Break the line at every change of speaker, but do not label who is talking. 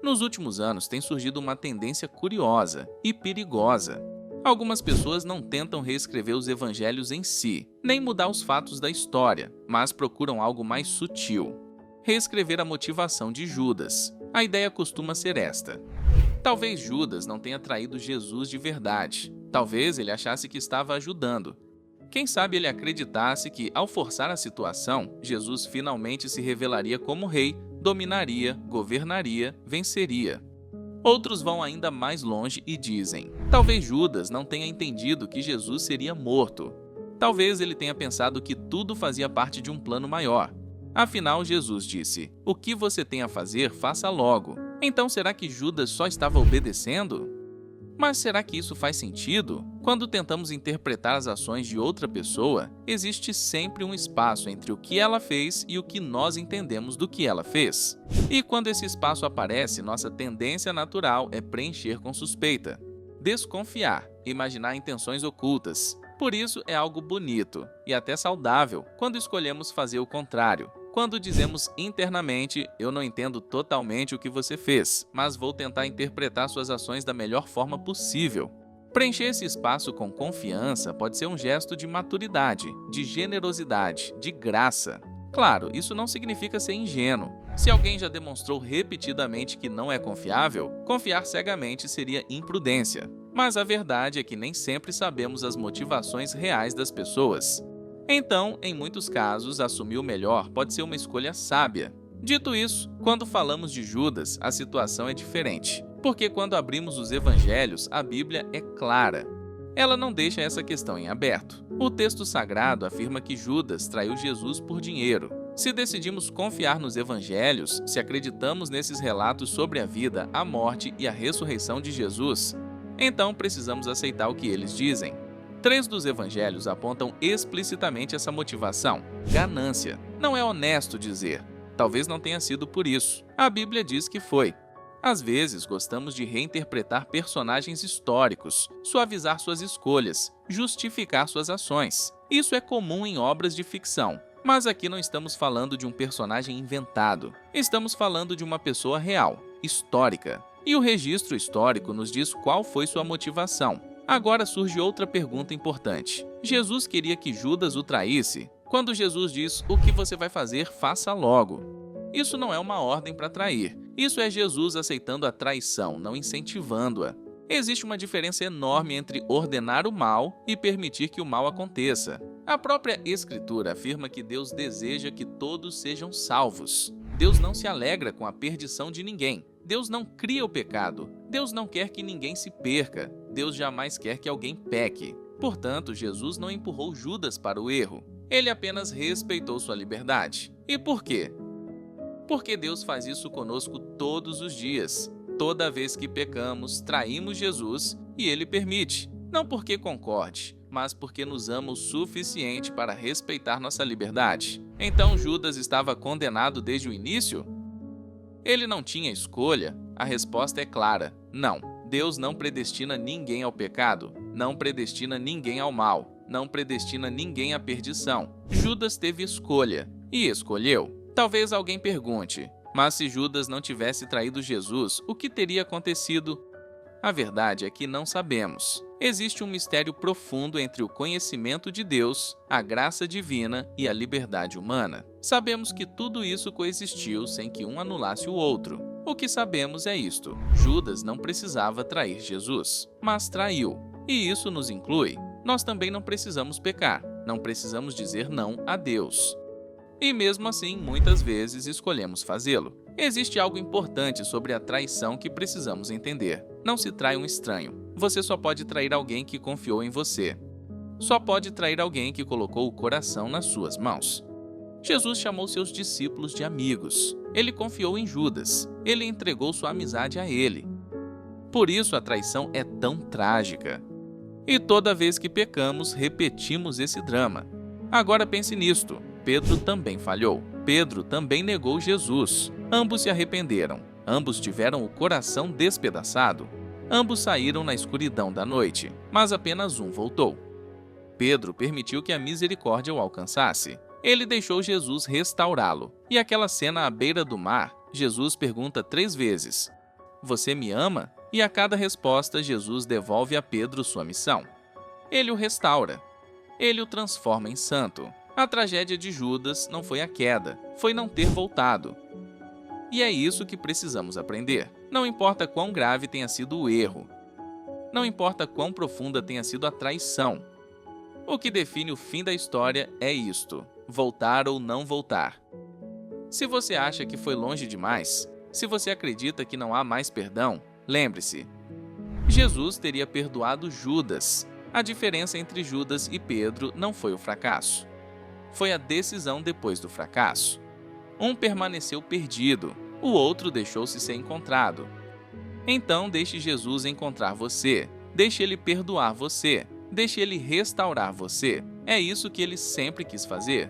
Nos últimos anos tem surgido uma tendência curiosa e perigosa. Algumas pessoas não tentam reescrever os evangelhos em si, nem mudar os fatos da história, mas procuram algo mais sutil: reescrever a motivação de Judas. A ideia costuma ser esta: talvez Judas não tenha traído Jesus de verdade. Talvez ele achasse que estava ajudando. Quem sabe ele acreditasse que, ao forçar a situação, Jesus finalmente se revelaria como rei, dominaria, governaria, venceria. Outros vão ainda mais longe e dizem: talvez Judas não tenha entendido que Jesus seria morto. Talvez ele tenha pensado que tudo fazia parte de um plano maior. Afinal, Jesus disse: o que você tem a fazer, faça logo. Então será que Judas só estava obedecendo? Mas será que isso faz sentido? Quando tentamos interpretar as ações de outra pessoa, existe sempre um espaço entre o que ela fez e o que nós entendemos do que ela fez. E quando esse espaço aparece, nossa tendência natural é preencher com suspeita, desconfiar, imaginar intenções ocultas. Por isso é algo bonito e até saudável quando escolhemos fazer o contrário. Quando dizemos internamente: eu não entendo totalmente o que você fez, mas vou tentar interpretar suas ações da melhor forma possível. Preencher esse espaço com confiança pode ser um gesto de maturidade, de generosidade, de graça. Claro, isso não significa ser ingênuo. Se alguém já demonstrou repetidamente que não é confiável, confiar cegamente seria imprudência. Mas a verdade é que nem sempre sabemos as motivações reais das pessoas. Então, em muitos casos, assumir o melhor pode ser uma escolha sábia. Dito isso, quando falamos de Judas, a situação é diferente. Porque quando abrimos os evangelhos, a Bíblia é clara. Ela não deixa essa questão em aberto. O texto sagrado afirma que Judas traiu Jesus por dinheiro. Se decidimos confiar nos evangelhos, se acreditamos nesses relatos sobre a vida, a morte e a ressurreição de Jesus, então precisamos aceitar o que eles dizem. 3 dos evangelhos apontam explicitamente essa motivação: ganância. Não é honesto dizer: talvez não tenha sido por isso. A Bíblia diz que foi. Às vezes, gostamos de reinterpretar personagens históricos, suavizar suas escolhas, justificar suas ações. Isso é comum em obras de ficção. Mas aqui não estamos falando de um personagem inventado. Estamos falando de uma pessoa real, histórica. E o registro histórico nos diz qual foi sua motivação. Agora surge outra pergunta importante. Jesus queria que Judas o traísse? Quando Jesus diz: o que você vai fazer, faça logo. Isso não é uma ordem para trair. Isso é Jesus aceitando a traição, não incentivando-a. Existe uma diferença enorme entre ordenar o mal e permitir que o mal aconteça. A própria Escritura afirma que Deus deseja que todos sejam salvos. Deus não se alegra com a perdição de ninguém. Deus não cria o pecado. Deus não quer que ninguém se perca. Deus jamais quer que alguém peque. Portanto, Jesus não empurrou Judas para o erro. Ele apenas respeitou sua liberdade. E por quê? Porque Deus faz isso conosco todos os dias. Toda vez que pecamos, traímos Jesus e Ele permite. Não porque concorde, mas porque nos ama o suficiente para respeitar nossa liberdade. Então Judas estava condenado desde o início? Ele não tinha escolha? A resposta é clara: não. Deus não predestina ninguém ao pecado, não predestina ninguém ao mal, não predestina ninguém à perdição. Judas teve escolha e escolheu. Talvez alguém pergunte: mas se Judas não tivesse traído Jesus, o que teria acontecido? A verdade é que não sabemos. Existe um mistério profundo entre o conhecimento de Deus, a graça divina e a liberdade humana. Sabemos que tudo isso coexistiu sem que um anulasse o outro. O que sabemos é isto: Judas não precisava trair Jesus, mas traiu. E isso nos inclui. Nós também não precisamos pecar, não precisamos dizer não a Deus. E mesmo assim, muitas vezes escolhemos fazê-lo. Existe algo importante sobre a traição que precisamos entender. Não se trai um estranho. Você só pode trair alguém que confiou em você. Só pode trair alguém que colocou o coração nas suas mãos. Jesus chamou seus discípulos de amigos. Ele confiou em Judas. Ele entregou sua amizade a ele. Por isso a traição é tão trágica. E toda vez que pecamos, repetimos esse drama. Agora pense nisto: Pedro também falhou. Pedro também negou Jesus. Ambos se arrependeram. Ambos tiveram o coração despedaçado. Ambos saíram na escuridão da noite, mas apenas um voltou. Pedro permitiu que a misericórdia o alcançasse. Ele deixou Jesus restaurá-lo. E aquela cena à beira do mar, Jesus pergunta 3 vezes: Você me ama? E a cada resposta, Jesus devolve a Pedro sua missão. Ele o restaura. Ele o transforma em santo. A tragédia de Judas não foi a queda, foi não ter voltado. E é isso que precisamos aprender. Não importa quão grave tenha sido o erro. Não importa quão profunda tenha sido a traição. O que define o fim da história é isto: voltar ou não voltar. Se você acha que foi longe demais, se você acredita que não há mais perdão, lembre-se, Jesus teria perdoado Judas. A diferença entre Judas e Pedro não foi o fracasso. Foi a decisão depois do fracasso. Um permaneceu perdido, o outro deixou-se ser encontrado. Então deixe Jesus encontrar você, deixe ele perdoar você, deixe ele restaurar você. É isso que ele sempre quis fazer.